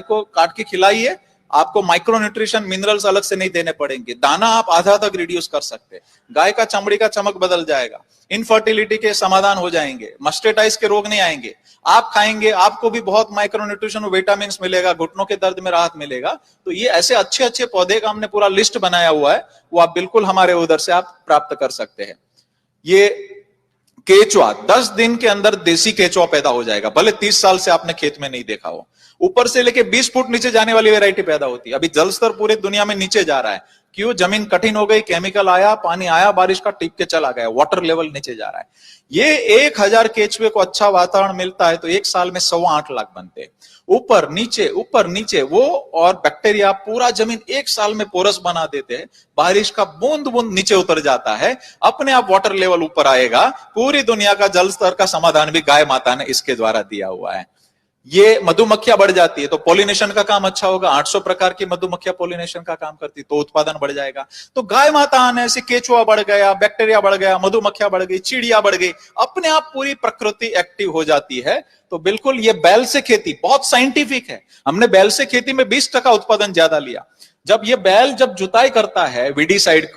को काट के खिलाइए। आपको माइक्रो न्यूट्रिशन मिनरल्स अलग से नहीं देने पड़ेंगे, दाना आप आधा तक रिड्यूस कर सकते हैं, गाय का चमड़ी का चमक बदल जाएगा, इनफर्टिलिटी के समाधान हो जाएंगे, मस्टेटाइज के रोग नहीं आएंगे। आप खाएंगे, आपको भी बहुत माइक्रो न्यूट्रिशन विटामिन मिलेगा, घुटनों के दर्द में राहत मिलेगा। तो ये ऐसे अच्छे अच्छे पौधे का हमने पूरा लिस्ट बनाया हुआ है, वो आप बिल्कुल हमारे उधर से आप प्राप्त कर सकते हैं। ये केचुआ 10 दिन के अंदर देसी केचुआ पैदा हो जाएगा, भले 30 साल से आपने खेत में नहीं देखा हो। ऊपर से लेके 20 फुट नीचे जाने वाली वैरायटी पैदा होती है। अभी जल स्तर पूरे दुनिया में नीचे जा रहा है, क्यों? जमीन कठिन हो गई, केमिकल आया, पानी आया, बारिश का टिप के चला गया, वाटर लेवल नीचे जा रहा है। ये 1000 केचुए को अच्छा वातावरण मिलता है तो एक साल में 8.25 लाख बनते हैं। ऊपर नीचे वो और बैक्टीरिया पूरा जमीन एक साल में पोरस बना देते हैं, बारिश का बूंद बूंद नीचे उतर जाता है, अपने आप वाटर लेवल ऊपर आएगा। पूरी दुनिया का जल स्तर का समाधान भी गाय माता ने इसके द्वारा दिया हुआ है। ये मधुमक्खियां बढ़ जाती है तो पॉलिनेशन का काम अच्छा होगा, 800 प्रकार की मधुमक्खियां पॉलिनेशन का काम करती तो उत्पादन बढ़ जाएगा। तो गाय माता आने से केचुआ बढ़ गया, बैक्टीरिया बढ़ गया, मधुमक्खियां बढ़ गई, चिड़िया बढ़ गई, अपने आप पूरी प्रकृति एक्टिव हो जाती है। तो बिल्कुल ये बैल से खेती बहुत साइंटिफिक है। हमने बैल से खेती में 20% उत्पादन ज्यादा लिया। जब ये बैल जब जुताई करता है विडी साइड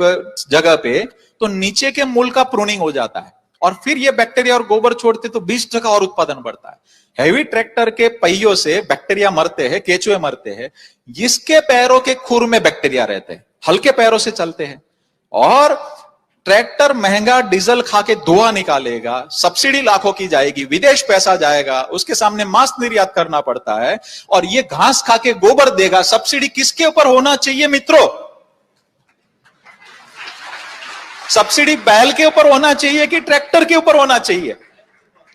जगह पे, तो नीचे के मूल का प्रूनिंग हो जाता है और फिर ये बैक्टीरिया और गोबर छोड़ते तो 20% और उत्पादन बढ़ता है। हैवी ट्रैक्टर के पहियों से बैक्टीरिया मरते हैं, केचुए मरते हैं, जिसके पैरों के खुर में बैक्टीरिया रहते हैं, हल्के पैरों से चलते हैं। और ट्रैक्टर महंगा डीजल खा के धुआं निकालेगा, सब्सिडी लाखों की जाएगी, विदेश पैसा जाएगा, उसके सामने मांस निर्यात करना पड़ता है, और ये घास खा के गोबर देगा। सब्सिडी किसके ऊपर होना चाहिए मित्रों? सब्सिडी बैल के ऊपर होना चाहिए कि ट्रैक्टर के ऊपर होना चाहिए?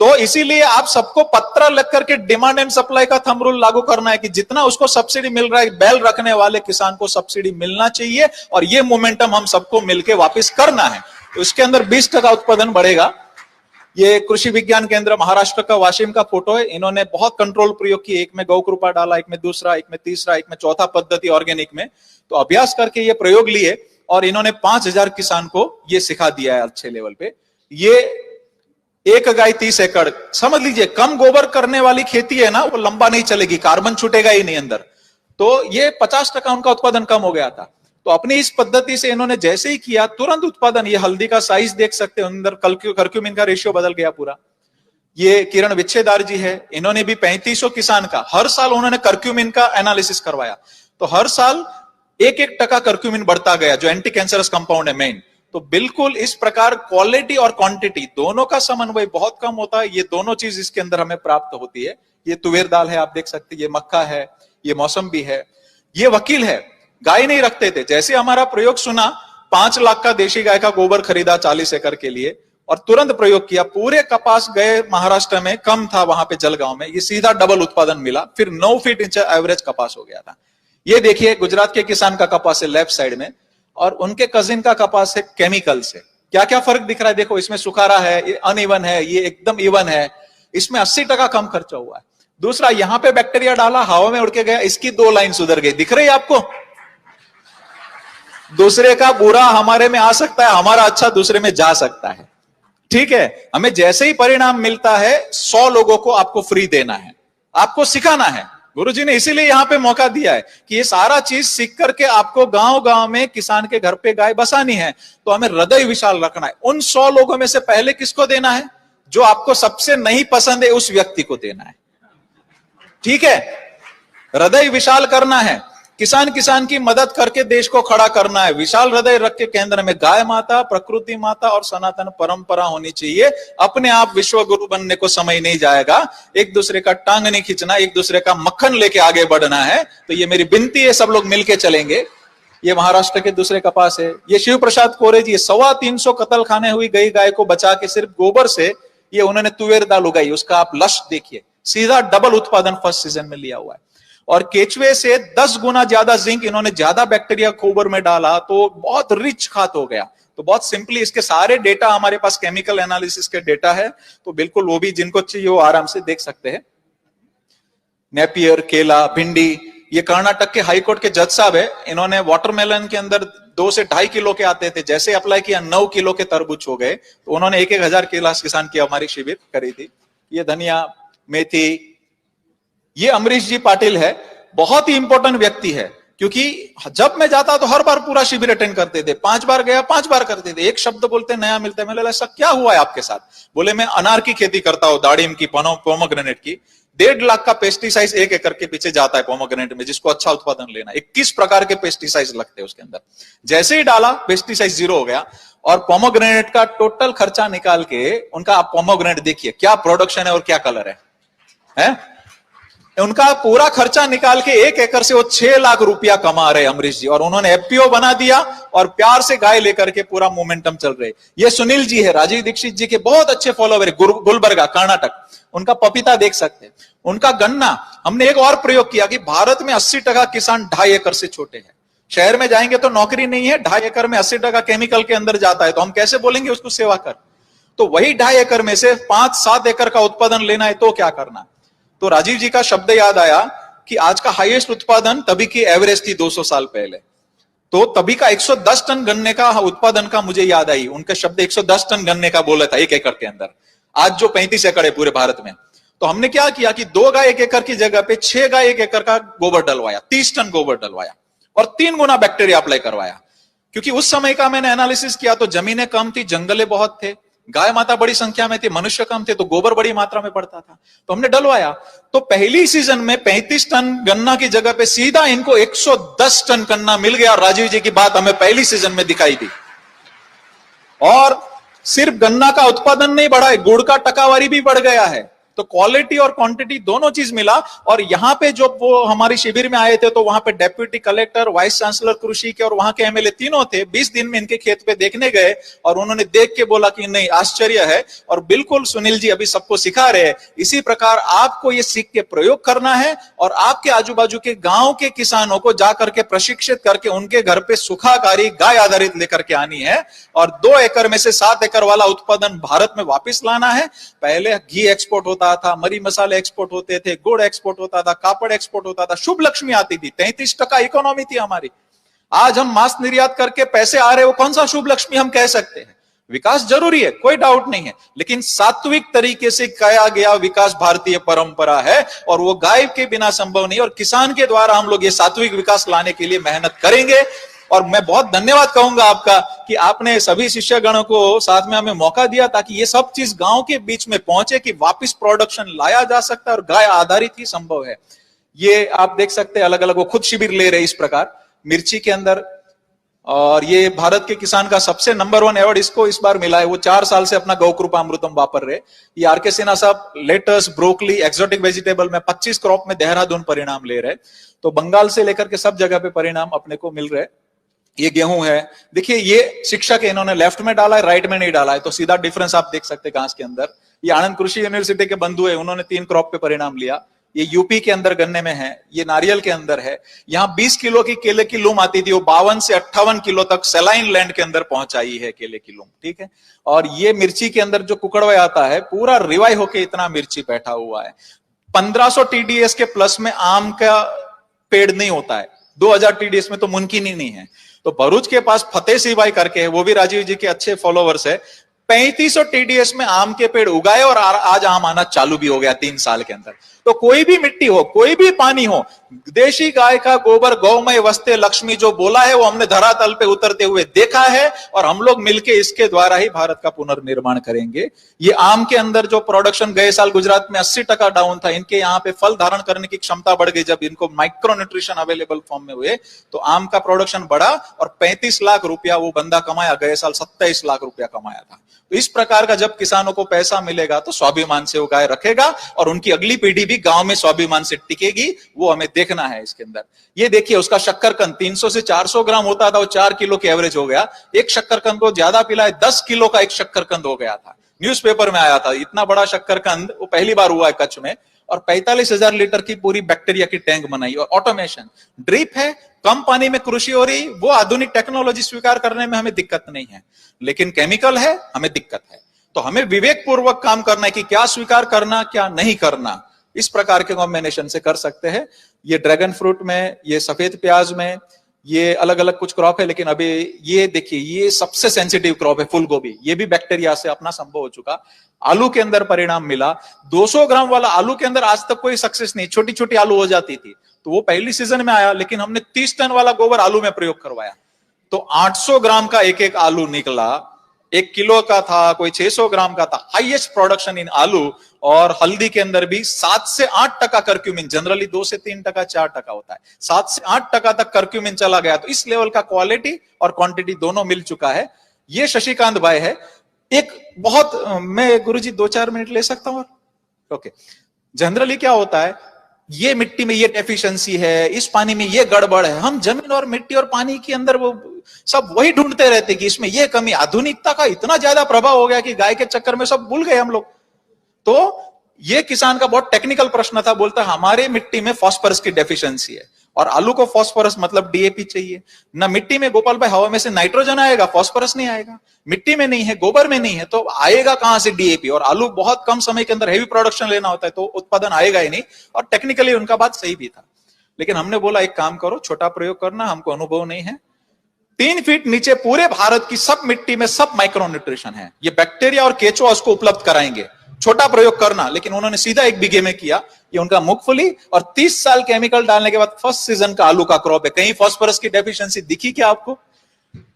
तो इसीलिए आप सबको पत्र लिख करके डिमांड एंड सप्लाई का थंब रूल लागू करना है कि जितना उसको सब्सिडी मिल रहा है, बैल रखने वाले किसान को सब्सिडी मिलना चाहिए, और ये मोमेंटम हम सबको मिलकर वापस करना है। तो इसके अंदर 20% उत्पादन बढ़ेगा। ये कृषि विज्ञान केंद्र महाराष्ट्र का वाशिम का फोटो है। इन्होंने बहुत कंट्रोल प्रयोग किए, एक में गौ कृपा डाला, एक में दूसरा, एक में तीसरा, एक में चौथा पद्धति ऑर्गेनिक में। तो अभ्यास करके ये प्रयोग लिए और इन्होंने 5000 किसान को ये सिखा दिया है अच्छे लेवल पे। ये एक गाय 30 एकड़, समझ लीजिए कम गोबर करने वाली खेती है ना, वो लंबा नहीं चलेगी, कार्बन छूटेगा ही नहीं अंदर। तो ये 50% उनका उत्पादन कम हो गया था। तो अपनी इस पद्धति से इन्होंने जैसे ही किया, तुरंत उत्पादन। ये हल्दी का साइज देख सकते हैं, अंदर कर्क्यूमिन का रेशियो बदल गया पूरा। ये किरण विच्छेदार जी है, इन्होंने भी 3500 किसान का हर साल उन्होंने कर्क्यूमिन का एनालिसिस करवाया। तो हर साल 1% कर्क्यूमिन बढ़ता गया, जो एंटी कैंसरस कंपाउंड है मेन। तो बिल्कुल इस प्रकार क्वालिटी और क्वांटिटी दोनों का समन्वय बहुत कम होता है। ये दोनों चीज इसके अंदर हमें प्राप्त होती है। ये तुवेर दाल है, आप देख सकते हैं, ये मक्का है, ये मौसम्बी है, ये वकील है। गाय नहीं रखते थे, जैसे हमारा प्रयोग सुना, 5 लाख का देशी गाय का गोबर खरीदा 40 एकड़ के लिए और तुरंत प्रयोग किया। पूरे कपास गए महाराष्ट्र में, कम था वहां पे जलगांव में, ये सीधा डबल उत्पादन मिला। फिर 9 फीट इंच एवरेज कपास हो गया था। ये देखिए गुजरात के किसान का कपास है लेफ्ट साइड में, और उनके कजिन का कपास है केमिकल से। क्या क्या फर्क दिख रहा है देखो, इसमें सुखारा है, ये अनइवन है, ये एकदम इवन है। इसमें 80% कम खर्चा हुआ है। दूसरा, यहां पे बैक्टीरिया डाला, हवा में उड़ के गया, इसकी 2 लाइन सुधर गई। दिख रही है आपको? दूसरे का बुरा हमारे में आ सकता है, हमारा अच्छा दूसरे में जा सकता है। ठीक है, हमें जैसे ही परिणाम मिलता है 100 लोगों को आपको फ्री देना है, आपको सिखाना है। गुरुजी ने इसीलिए यहां पे मौका दिया है कि ये सारा चीज सीख करके आपको गांव गांव में किसान के घर पे गाय बसानी है। तो हमें हृदय विशाल रखना है। उन 100 लोगों में से पहले किसको देना है? जो आपको सबसे नहीं पसंद है उस व्यक्ति को देना है। ठीक है, हृदय विशाल करना है, किसान की मदद करके देश को खड़ा करना है। विशाल हृदय रख के केंद्र में गाय माता, प्रकृति माता और सनातन परंपरा होनी चाहिए। अपने आप विश्व गुरु बनने को समय नहीं जाएगा। एक दूसरे का टांग नहीं खींचना, एक दूसरे का मक्खन लेके आगे बढ़ना है। तो ये मेरी विनती है, सब लोग मिलके चलेंगे। ये महाराष्ट्र के दूसरे कपास है। ये शिव प्रसाद कोरे जी, 325 कत्ल खाने हुई गई गाय को बचा के सिर्फ गोबर से ये उन्होंने तुवेर दाल उगाई। उसका आप लश देखिए, सीधा डबल उत्पादन फर्स्ट सीजन में लिया हुआ है। और केचुए से 10 गुना ज्यादा जिंक इन्होंने ज्यादा बैक्टीरिया गोबर में डाला, तो बहुत रिच खाद हो गया। तो बहुत सिंपली इसके सारे डेटा हमारे पास केमिकल एनालिसिस के डेटा है, तो बिल्कुल वो भी जिनको चाहिए वो आराम से देख सकते हैं। नेपियर, केला, भिंडी, ये कर्नाटक के हाईकोर्ट के जज साहब है, इन्होंने वाटरमेलन के अंदर 2 से 2.5 किलो के आते थे, जैसे अप्लाई किया 9 किलो के तरबूज हो गए। तो उन्होंने 1,000 केला किसान की हमारी शिविर करी थी। ये धनिया, मेथी, ये अमरीश जी पाटिल है, बहुत ही इंपॉर्टेंट व्यक्ति है, क्योंकि जब मैं जाता तो हर बार पूरा शिविर अटेंड करते थे, 5 बार गया 5 बार करते थे, एक शब्द बोलते नया मिलता है। मैंने ऐसा क्या हुआ है आपके साथ? बोले मैं अनार की खेती करता हूं, दाड़िम की, पोमोग्रेनेट की। 1.5 लाख का पेस्टिसाइड 1 एकड़ के पीछे जाता है पोमोग्रेनेट में, जिसको अच्छा उत्पादन लेना। 21 प्रकार के पेस्टिसाइड लगते हैं उसके अंदर। जैसे ही डाला पेस्टिसाइड 0 हो गया। और पोमोग्रेनेट का टोटल खर्चा निकाल के उनका, आप पोमोग्रेनेट देखिए क्या प्रोडक्शन है और क्या कलर है? उनका पूरा खर्चा निकाल के 1 एकड़ से वो 6 लाख रुपया कमा रहे अमरीश जी, और उन्होंने एफपीओ बना दिया और प्यार से गाय लेकर के पूरा मोमेंटम चल रहे। ये सुनील जी है, राजीव दीक्षित जी के बहुत अच्छे फॉलोवर है, गुलबर्गा कर्नाटक। उनका पपीता देख सकते हैं, उनका गन्ना। हमने एक और प्रयोग किया कि भारत में 80% किसान 2.5 एकड़ से छोटे हैं। शहर में जाएंगे तो नौकरी नहीं है, 2.5 एकड़ में 80% केमिकल के अंदर जाता है, तो हम कैसे बोलेंगे उसको सेवा कर? तो वही 2.5 एकड़ में से 5-7 एकड़ का उत्पादन लेना है तो क्या करना? तो राजीव जी का शब्द याद आया कि आज का हाईएस्ट उत्पादन तभी की एवरेज थी 200 साल पहले। तो तभी का 110 टन गन्ने का उत्पादन का मुझे याद आई, उनका शब्द 110 टन गन्ने का बोला था 1 एकड़ के अंदर। आज जो 35 एकड़ है पूरे भारत में। तो हमने क्या किया कि 2 गाय 1 एकड़ की जगह पे 6 गाय 1 एकड़ का गोबर डलवाया, 30 टन गोबर डलवाया और 3 गुना बैक्टीरिया अप्लाई करवाया। क्योंकि उस समय का मैंने एनालिसिस किया तो जमीनें कम थी, जंगले बहुत थे, गाय माता बड़ी संख्या में थी, मनुष्य कम थे, तो गोबर बड़ी मात्रा में पड़ता था। तो हमने डलवाया। तो पहली सीजन में 35 टन गन्ना की जगह पे सीधा इनको 110 टन गन्ना मिल गया। राजीव जी की बात हमें पहली सीजन में दिखाई दी। और सिर्फ गन्ना का उत्पादन नहीं बढ़ा है, गुड़ का टकावारी भी बढ़ गया है। तो क्वालिटी और क्वांटिटी दोनों चीज मिला। और यहां पे जो वो हमारी शिविर में आए थे तो वहां पे डेप्यूटी कलेक्टर, वाइस चांसलर कृषि के और वहां के एमएलए तीनों थे। 20 दिन में इनके खेत पे देखने गए और उन्होंने देख के बोला कि नहीं, आश्चर्य है। और बिल्कुल सुनील जी अभी सबको सिखा रहे हैं, इसी प्रकार आपको ये सीख के प्रयोग करना है और आपके आजू बाजू के गांव के किसानों को जाकर के प्रशिक्षित करके उनके घर पे सुखाकारी गाय आधारित लेकर के आनी है। और 2 एकड़ में से 7 एकड़ वाला उत्पादन भारत में वापिस लाना है। पहले घी एक्सपोर्ट होता था, मरी मसाले एक्सपोर्ट होते थे, गुड़ एक्सपोर्ट होता था, कापड़ एक्सपोर्ट होता था, शुभ लक्ष्मी आती थी, 33% इकोनॉमी थी हमारी। आज हम मांस निर्यात करके पैसे आ रहे, वो कौन सा शुभ लक्ष्मी हम कह सकते हैं? विकास जरूरी है, कोई डाउट नहीं है, लेकिन सात्विक तरीके से किया गया विकास भारतीय परंपरा है और वो गाय के बिना संभव नहीं। और किसान के द्वारा हम लोग ये सात्विक विकास लाने के लिए मेहनत करेंगे। और मैं बहुत धन्यवाद कहूंगा आपका कि आपने सभी शिष्यगणों को साथ में हमें मौका दिया ताकि ये सब चीज गांव के बीच में पहुंचे कि वापस प्रोडक्शन लाया जा सकता है और गाय आधारित ही संभव है। ये आप देख सकते हैं, अलग अलग वो खुद शिविर ले रहे इस प्रकार मिर्ची के अंदर। और ये भारत के किसान का सबसे नंबर 1 अवार्ड इसको इस बार मिला है। वो 4 साल से अपना गौ कृपा अमृतम वापर रहे। ये आर के सिन्हा साहब लेटस, ब्रोकली, एक्सोटिक वेजिटेबल में 25 क्रॉप में देहरादून परिणाम ले रहे। तो बंगाल से लेकर के सब जगह पे परिणाम अपने को मिल रहे। ये गेहूं है, देखिए ये शिक्षक इन्होंने लेफ्ट में डाला है, राइट में नहीं डाला है, तो सीधा डिफरेंस आप देख सकते हैं घास के अंदर। ये आनंद कृषि यूनिवर्सिटी के बंधु है, उन्होंने 3 क्रॉप पे परिणाम लिया। ये यूपी के अंदर गन्ने में है, ये नारियल के अंदर है। यहाँ 20 किलो की केले की लूम आती थी, वो 52 से 58 किलो तक सेलाइन लैंड के अंदर पहुंचाई है केले की लूम, ठीक है। और ये मिर्ची के अंदर जो कुकड़वा आता है, पूरा रिवाई होके इतना मिर्ची बैठा हुआ है। 1500 टीडीएस के प्लस में आम का पेड़ नहीं होता है, 2000 टीडीएस में तो मुमकिन ही नहीं है। तो भरूच के पास फतेह सिंह भाई करके है, वो भी राजीव जी के अच्छे फॉलोवर्स है, 3500 टीडीएस में आम के पेड़ उगाए और आज आम आना चालू भी हो गया 3 साल के अंदर। तो कोई भी मिट्टी हो, कोई भी पानी हो, देशी गाय का गोबर गौमय वस्ते लक्ष्मी जो बोला है वो हमने धरातल पे उतरते हुए देखा है और हम लोग मिलके इसके द्वारा ही भारत का पुनर्निर्माण करेंगे। ये आम के अंदर जो प्रोडक्शन गए साल गुजरात में 80% डाउन था, इनके यहाँ पे फल धारण करने की क्षमता बढ़ गई जब इनको माइक्रो न्यूट्रिशन अवेलेबल फॉर्म में हुए, तो आम का प्रोडक्शन बढ़ा और 35 लाख रुपया वो बंदा कमाया, गए साल 27 लाख रुपया कमाया था। तो इस प्रकार का जब किसानों को पैसा मिलेगा तो स्वाभिमान से वो गाय रखेगा और उनकी अगली पीढ़ी भी गांव में स्वाभिमान से टिकेगी, वो हमें देखना है इसके अंदर। ये देखिए उसका शक्करकंद 300 से 400 ग्राम होता था, वो 4 किलो की एवरेज हो गया। एक शक्करकंद को ज्यादा पिलाए 10 किलो का एक शक्करकंद हो गया था, न्यूज़पेपर में आया था। इतना बड़ा शक्करकंद वो पहली बार हुआ है कच्छ में। और 45,000 लीटर की पूरी बैक्टीरिया की टैंक बनाई और ऑटोमेशन, ड्रिप है, कम पानी में कृषि हो रही, वो आधुनिक टेक्नोलॉजी स्वीकार करने में हमें दिक्कत नहीं है, लेकिन केमिकल है, हमें दिक्कत है। तो हमें विवेक पूर्वक काम करना है कि क्या स्वीकार करना, क्या नहीं करना। इस प्रकार के कॉम्बिनेशन से कर सकते हैं। ये ड्रैगन फ्रूट में, ये सफेद प्याज में, ये अलग अलग कुछ क्रॉप है, लेकिन अभी ये देखिए, ये सबसे सेंसिटिव क्रॉप है फूल गोभी। ये भी बैक्टीरिया से अपना संभव हो चुका। आलू के अंदर परिणाम मिला। 200 ग्राम वाला आलू के अंदर आज तक कोई सक्सेस नहीं। छोटी छोटी आलू हो जाती थी, तो वो पहली सीजन में आया, लेकिन हमने 30 टन वाला गोबर आलू में प्रयोग करवाया, तो 800 ग्राम का एक एक आलू निकला। 1 किलो का था, कोई 600 ग्राम का था। हाईएस्ट प्रोडक्शन इन आलू। और हल्दी के अंदर भी 7 से 8% कर्क्यूमिन, जनरली 2 से 3%, 4% होता है, 7 से 8% तक कर्क्यूमिन चला गया। तो इस लेवल का क्वालिटी और क्वांटिटी दोनों मिल चुका है। ये शशिकांत भाई है। एक बहुत, मैं गुरुजी 2-4 मिनट ले सकता हूं? ओके। जनरली क्या होता है, ये मिट्टी में ये डेफिशिएंसी है, इस पानी में ये गड़बड़ है। हम जमीन और मिट्टी और पानी के अंदर वो सब वही ढूंढते रहते कि इसमें ये कमी। आधुनिकता का इतना ज्यादा प्रभाव हो गया कि गाय के चक्कर में सब भूल गए हम लोग। तो ये किसान का बहुत टेक्निकल प्रश्न था। बोलता हमारे मिट्टी में फास्फोरस की डेफिशिएंसी है, और आलू को फास्फोरस मतलब डीएपी चाहिए ना। मिट्टी में गोपाल भाई हवा में से नाइट्रोजन आएगा, फास्फोरस नहीं आएगा। मिट्टी में नहीं है, गोबर में नहीं है, तो आएगा कहां से डीएपी? और आलू बहुत कम समय के अंदर हेवी प्रोडक्शन लेना होता है, तो उत्पादन आएगा ही नहीं। और टेक्निकली उनका बात सही भी था, लेकिन हमने बोला एक काम करो, छोटा प्रयोग करना, हमको अनुभव नहीं है। 3 फीट नीचे पूरे भारत की सब मिट्टी में सब माइक्रो न्यूट्रिशन है, ये बैक्टीरिया और केचुआ उसको उपलब्ध कराएंगे। छोटा प्रयोग करना। लेकिन उन्होंने सीधा 1 बीघे में किया। ये उनका मूंगफली, और 30 साल केमिकल डालने के बाद फर्स्ट सीजन का आलू का क्रॉप है। कहीं फास्फोरस की डेफिशिएंसी दिखी क्या आपको?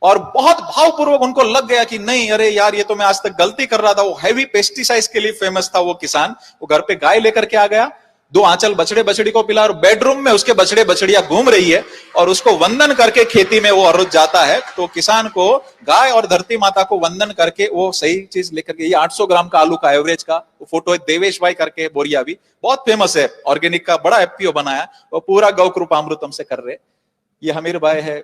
और बहुत भावपूर्वक उनको लग गया कि नहीं, अरे यार ये तो मैं आज तक गलती कर रहा था। वो हैवी पेस्टिसाइड्स के लिए फेमस था वो किसान। वो घर पे गाय लेकर के आ गया, 2 आंचल बछड़े बछड़ी को पिला, और बेडरूम में उसके बछड़े बछड़ियां घूम रही है, और उसको वंदन करके खेती में वो रोज जाता है। तो किसान को गाय और धरती माता को वंदन करके वो सही चीज लेकर के, ये 800 ग्राम का आलू का एवरेज का फोटो है, देवेश भाई करके बोरिया भी बहुत फेमस है, ऑर्गेनिक का बड़ा एफपीओ बनाया, वो पूरा गौ कृपामृतम से कर रहे। ये हमीर भाई है,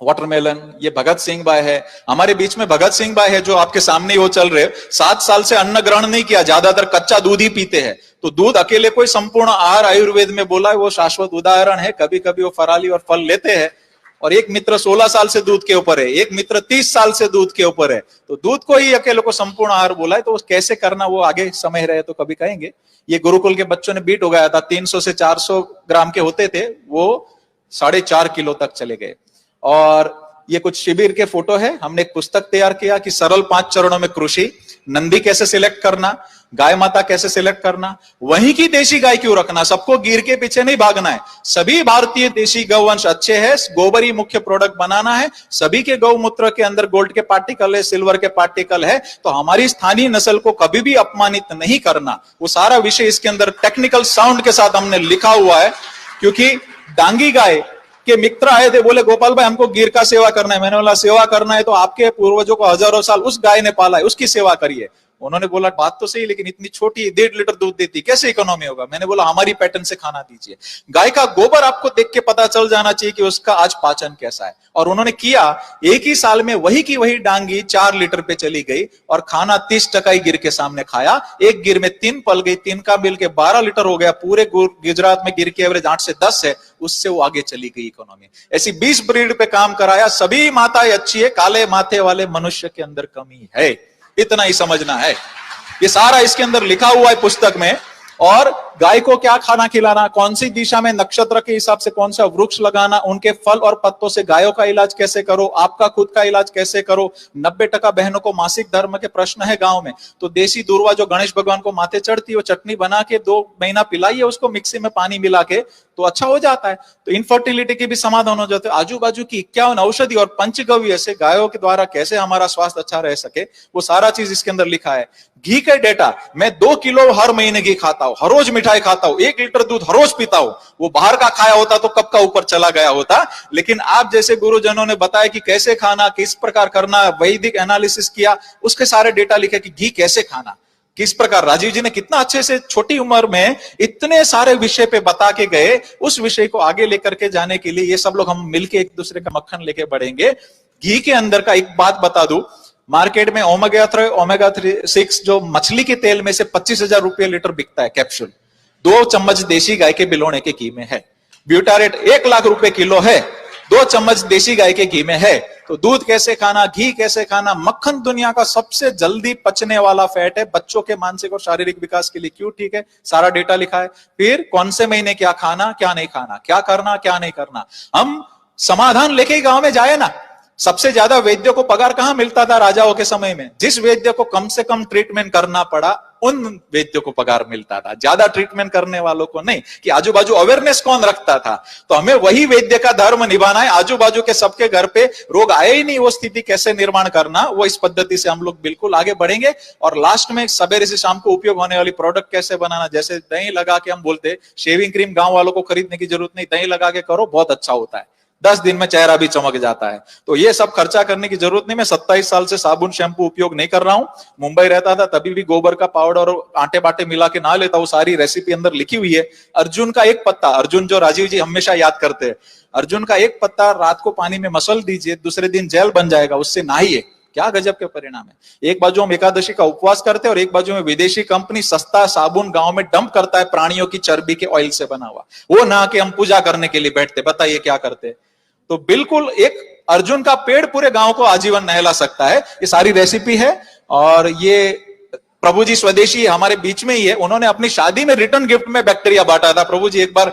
वाटरमेलन। ये भगत सिंह भाई है। हमारे बीच में भगत सिंह भाई है, जो आपके सामने वो चल रहे। 7 साल से अन्न ग्रहण नहीं किया, ज्यादातर कच्चा दूध ही पीते हैं। तो दूध अकेले कोई संपूर्ण आहार आयुर्वेद में बोला है, वो शाश्वत उदाहरण है। कभी कभी वो फराली और फल लेते हैं। और एक मित्र 16 साल से दूध के ऊपर है, एक मित्र 30 साल से दूध के ऊपर है। तो दूध को ही अकेले को संपूर्ण आहार बोला है। तो कैसे करना वो आगे समय रहे तो कभी कहेंगे। ये गुरुकुल के बच्चों ने बीट उगाया था, 300 से 400 ग्राम के होते थे, वो 4.5 किलो तक चले गए। और ये कुछ शिविर के फोटो है। हमने एक पुस्तक तैयार किया कि सरल 5 चरणों में कृषि, नंदी कैसे सिलेक्ट करना, गाय माता कैसे सिलेक्ट करना, वहीं की देशी गाय क्यों रखना, सबको गिर के पीछे नहीं भागना है। सभी भारतीय देशी गौवंश अच्छे हैं, गोबर ही मुख्य प्रोडक्ट बनाना है। सभी के गौमूत्र के अंदर गोल्ड के पार्टिकल है, सिल्वर के पार्टिकल है। तो हमारी स्थानीय नस्ल को कभी भी अपमानित नहीं करना। वो सारा विषय इसके अंदर टेक्निकल साउंड के साथ हमने लिखा हुआ है। क्योंकि डांगी गाय के मित्र आए थे, बोले गोपाल भाई हमको गिर का सेवा करना है। मैंने बोला सेवा करना है तो आपके पूर्वजों को हजारों साल उस गाय ने पाला है, उसकी सेवा करिए। उन्होंने बोला बात तो सही, लेकिन इतनी छोटी 1.5 लीटर दूध देती, कैसे इकोनॉमी होगा? मैंने बोला हमारी पैटर्न से खाना दीजिए। गाय का गोबर आपको देख के पता चल जाना चाहिए कि उसका आज पाचन कैसा है। और उन्होंने किया, एक ही साल में वही की वही डांगी 4 लीटर पे चली गई, और खाना 30% ही गिर के सामने खाया। एक गिर में 3 पल गई, 3 का मिल के 12 लीटर हो गया। पूरे गुजरात में गिर की एवरेज 8 से 10 है, उससे वो आगे चली गई इकोनॉमी। ऐसी 20 ब्रीड पे काम कराया। सभी माताएं अच्छी है, काले माथे वाले मनुष्य के अंदर कमी है, इतना ही समझना है। ये सारा इसके अंदर लिखा हुआ है पुस्तक में। और गाय को क्या खाना खिलाना, कौन सी दिशा में नक्षत्र के हिसाब से कौन सा वृक्ष लगाना, उनके फल और पत्तों से गायों का इलाज कैसे करो, आपका खुद का इलाज कैसे करो। 90% बहनों को मासिक धर्म के प्रश्न है गांव में, तो देसी दूर्वा जो गणेश भगवान को माथे चढ़ती है, वो चटनी बना के 2 महीना पिलाइए उसको मिक्सी में पानी मिला के, तो अच्छा हो जाता है। तो इनफर्टिलिटी के भी समाधान हो जाते हैं। आजू बाजू की 51 औषधि और पंचगव्य से गायों के द्वारा कैसे हमारा स्वास्थ्य अच्छा रह सके, वो सारा चीज इसके अंदर लिखा है। घी का डेटा, मैं 2 किलो हर महीने घी खाता हूं, हर रोज मिठाई खाता हूं, 1 लीटर दूध हर रोज पीता हूं। वो बाहर का खाया होता तो कब का ऊपर चला गया होता। लेकिन आप जैसे गुरुजनों ने बताया कि कैसे खाना, किस प्रकार करना, वैदिक एनालिसिस किया, उसके सारे डेटा लिखे कि घी कैसे खाना, किस प्रकार। राजीव जी ने कितना अच्छे से छोटी उम्र में इतने सारे विषय पे बता के गए। उस विषय को आगे लेकर के जाने के लिए ये सब लोग हम मिलके एक दूसरे का मक्खन लेके बढ़ेंगे। घी के अंदर का एक बात बता दूं, मार्केट में ओमेगा 6 जो मछली के तेल में से 25,000 रुपये लीटर बिकता है कैप्सूल। 2 चम्मच देशी गाय के बिलोने के घी में है। ब्यूटारेट 1 लाख रुपए किलो है, 2 चम्मच देशी गाय के घी में है। तो दूध कैसे खाना, घी कैसे खाना। मक्खन दुनिया का सबसे जल्दी पचने वाला फैट है, बच्चों के मानसिक और शारीरिक विकास के लिए क्यों ठीक है, सारा डेटा लिखा है। फिर कौन से महीने क्या खाना क्या नहीं खाना, क्या करना क्या नहीं करना। हम समाधान लेके ही गांव में जाए ना। सबसे ज्यादा वैद्यों को पगार कहां मिलता था राजाओं के समय में? जिस वैद्य को कम से कम ट्रीटमेंट करना पड़ा उन वैद्यों को पगार मिलता था, ज्यादा ट्रीटमेंट करने वालों को नहीं। कि आजू बाजू अवेयरनेस कौन रखता था? तो हमें वही वैद्य का धर्म निभाना है। आजू बाजू के सबके घर पे रोग आए ही नहीं, वो स्थिति कैसे निर्माण करना, वो इस पद्धति से हम लोग बिल्कुल आगे बढ़ेंगे। और लास्ट में सवेरे से शाम को उपयोग होने वाली प्रोडक्ट कैसे बनाना, जैसे दही लगा के हम बोलते, शेविंग क्रीम गांव वालों को खरीदने की जरूरत नहीं, दही लगा के करो, बहुत अच्छा होता है, 10 दिन में चेहरा भी चमक जाता है। तो ये सब खर्चा करने की जरूरत नहीं। मैं 27 साल से साबुन शैम्पू उपयोग नहीं कर रहा हूं। मुंबई रहता था तभी भी गोबर का पाउडर और आटे बाटे मिला के ना लेता हूं, सारी रेसिपी अंदर लिखी हुई है। अर्जुन का एक पत्ता, अर्जुन जो राजीव जी हमेशा याद करते हैं, अर्जुन का एक पत्ता रात को पानी में मसल दीजिए, दूसरे दिन जेल बन जाएगा, उससे नहाइए। क्या गजब के परिणाम है। एक बाजू हम एकादशी का उपवास करते हैं और एक बाजू में विदेशी कंपनी सस्ता साबुन गांव में डंप करता है प्राणियों की चर्बी के ऑयल से बना हुआ, वो नहा के हम पूजा करने के लिए बैठते। बताइए क्या करते? तो बिल्कुल एक अर्जुन का पेड़ पूरे गांव को आजीवन नहला सकता है। ये सारी रेसिपी है। और ये प्रभु जी स्वदेशी हमारे बीच में ही है, उन्होंने अपनी शादी में रिटर्न गिफ्ट में बैक्टीरिया बांटा था। प्रभु जी एक बार,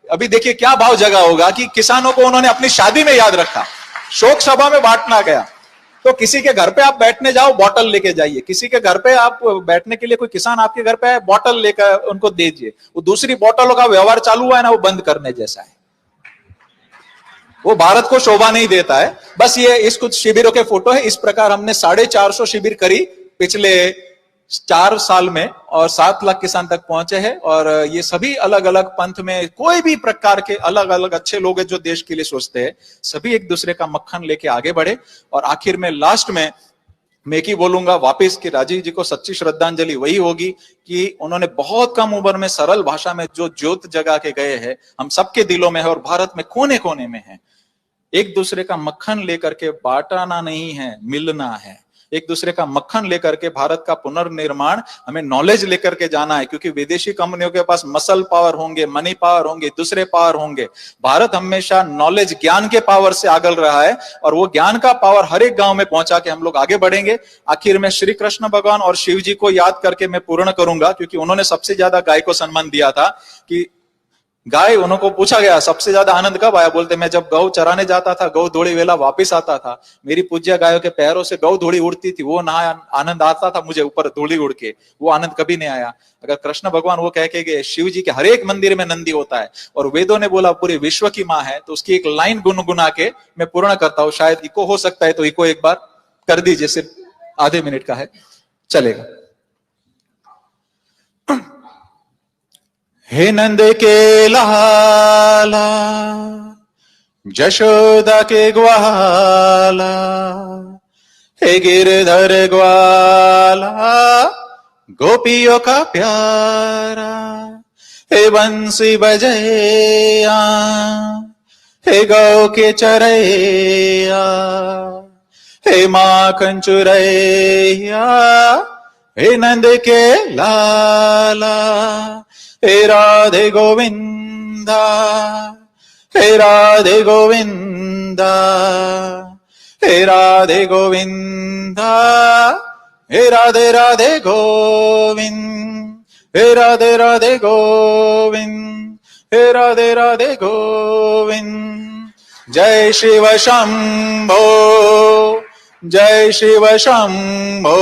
अभी देखिए क्या भाव जगा होगा कि किसानों को उन्होंने अपनी शादी में याद रखा, शोक सभा में बांटना गया। तो किसी के घर पे आप बैठने जाओ, बॉटल लेके जाइए। किसी के घर पे आप बैठने के लिए, कोई किसान आपके घर पे आए, बॉटल लेकर उनको दीजिए। वो दूसरी बॉटलों का व्यवहार चालू हुआ है ना, वो बंद करने जैसा है। वो भारत को शोभा नहीं देता है। बस ये इस कुछ शिविरों के फोटो है। इस प्रकार हमने 450 शिविर करी पिछले 4 साल में और 7 लाख किसान तक पहुंचे हैं। और ये सभी अलग अलग पंथ में कोई भी प्रकार के अलग अलग अच्छे लोग हैं जो देश के लिए सोचते हैं, सभी एक दूसरे का मक्खन लेके आगे बढ़े। और आखिर में लास्ट में मैं की बोलूंगा वापिस कि राजीव जी को सच्ची श्रद्धांजलि वही होगी कि उन्होंने बहुत कम उम्र में सरल भाषा में जो ज्योत जगा के गए हैं, हम सबके दिलों में है और भारत में कोने कोने में है। एक दूसरे का मक्खन लेकर के बांटना नहीं है, मिलना है। एक दूसरे का मक्खन लेकर के भारत का पुनर्निर्माण, हमें नॉलेज लेकर के जाना है। क्योंकि विदेशी कंपनियों के पास मसल पावर होंगे, मनी पावर होंगे, दूसरे पावर होंगे। भारत हमेशा नॉलेज, ज्ञान के पावर से आगल रहा है और वो ज्ञान का पावर हर एक गांव में पहुंचा के हम लोग आगे बढ़ेंगे। आखिर में श्री कृष्ण भगवान और शिव जी को याद करके मैं पूर्ण करूंगा, क्योंकि उन्होंने सबसे ज्यादा गाय को सम्मान दिया था। कि गाय, उनको पूछा गया सबसे ज्यादा आनंद कब आया? बोलते मैं जब गौ चराने जाता था, गौ धोड़ी वेला वापिस आता था, मेरी पूज्य गायों के पैरों से गौ धूड़ी उड़ती थी, वो ना आनंद आता था मुझे ऊपर धूड़ी उड़ के, वो आनंद कभी नहीं आया। अगर कृष्ण भगवान वो कह के गए शिव जी के हर एक मंदिर में नंदी होता है और वेदों ने बोला पूरे विश्व की माँ है, तो उसकी एक लाइन गुनगुना के मैं पूर्ण करता हूं। शायद इको हो सकता है तो इको एक बार कर दीजिए, सिर्फ आधे मिनट का है, चलेगा। हे नंद के लाला, जशोदा के ग्वाला, हे गिरधर ग्वाला, गोपियों का प्यारा, हे बंसी बजैया, हे गौ के चरैया, हे माखन चुरैया, हे नंद के लाला, हे राधे गोविंदा, हे राधे गोविंदा, हे राधे गोविंदा, हे राधे राधे गोविंद, हे राधे राधे गोविंद, हे राधे राधे गोविंद। जय शिव शंभो, जय शिव शंभो,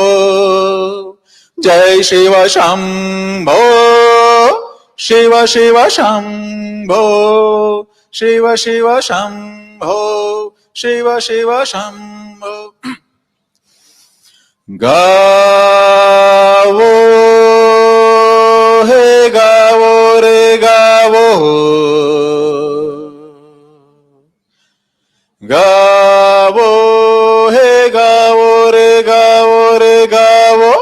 जय शिव शंभो, शिव शिव शंभो, शिव शिव शंभो, शिव शिव शंभो। गावो हे गावो रे गावो, गावो हे गावो रे गावो रे गावो,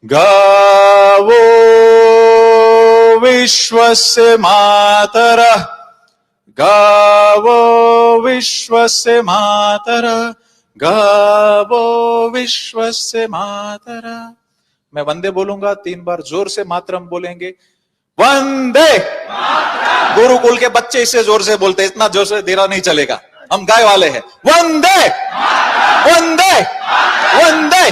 गावो विश्वस्य मातरः, गावो विश्वस्य मातरः, गावो विश्वस्य मातरः। मैं वंदे बोलूंगा 3 बार, जोर से मातरम बोलेंगे। वंदे। गुरुकुल के बच्चे इससे जोर से बोलते, इतना जोर से देना नहीं चलेगा, हम गाय वाले हैं। वंदे वंदे वंदे।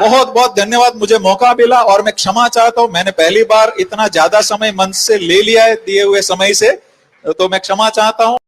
बहुत बहुत धन्यवाद, मुझे मौका मिला और मैं क्षमा चाहता हूं, मैंने पहली बार इतना ज्यादा समय मंच से ले लिया है दिए हुए समय से, तो मैं क्षमा चाहता हूं।